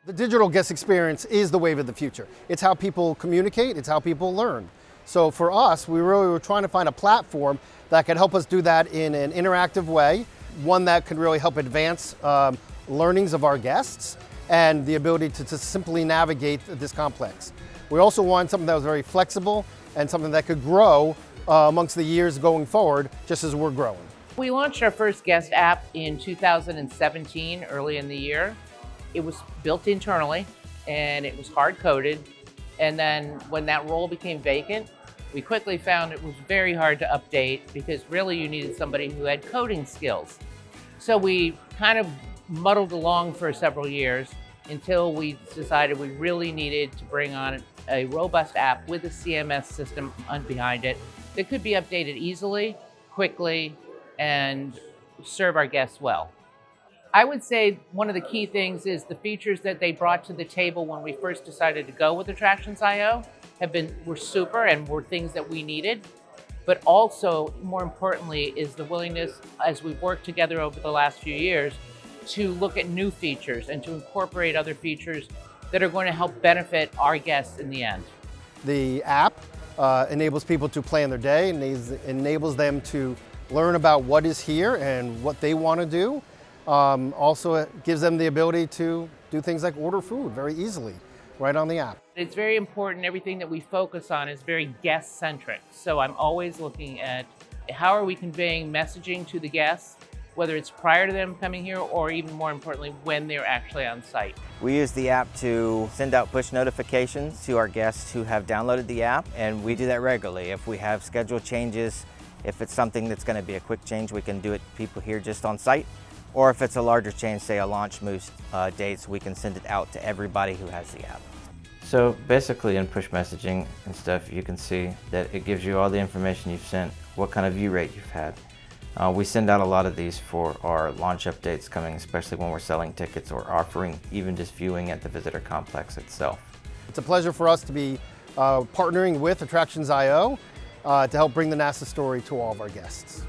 The digital guest experience is the wave of the future. It's how people communicate, it's how people learn. So for us, we really were trying to find a platform that could help us do that in an interactive way, one that could really help advance learnings of our guests and the ability to simply navigate this complex. We also wanted something that was very flexible and something that could grow amongst the years going forward, just as we're growing. We launched our first guest app in 2017, early in the year. It was built internally and it was hard-coded. And then when that role became vacant, we quickly found it was very hard to update because really you needed somebody who had coding skills. So we kind of muddled along for several years until we decided we really needed to bring on a robust app with a CMS system behind it that could be updated easily, quickly, and serve our guests well. I would say one of the key things is the features that they brought to the table when we first decided to go with Attractions.io were super and were things that we needed. But also, more importantly, is the willingness, as we've worked together over the last few years, to look at new features and to incorporate other features that are going to help benefit our guests in the end. The app enables people to plan their day, and enables them to learn about what is here and what they want to do. Also, it gives them the ability to do things like order food very easily, right on the app. It's very important, everything that we focus on is very guest-centric. So I'm always looking at how are we conveying messaging to the guests, whether it's prior to them coming here or even more importantly, when they're actually on site. We use the app to send out push notifications to our guests who have downloaded the app, and we do that regularly. If we have schedule changes, if it's something that's going to be a quick change, we can do it people here just on site. Or if it's a larger change, say a launch moves dates, we can send it out to everybody who has the app. So basically in push messaging and stuff, you can see that it gives you all the information you've sent, what kind of view rate you've had. We send out a lot of these for our launch updates coming, especially when we're selling tickets or offering even just viewing at the visitor complex itself. It's a pleasure for us to be partnering with Attractions.io to help bring the NASA story to all of our guests.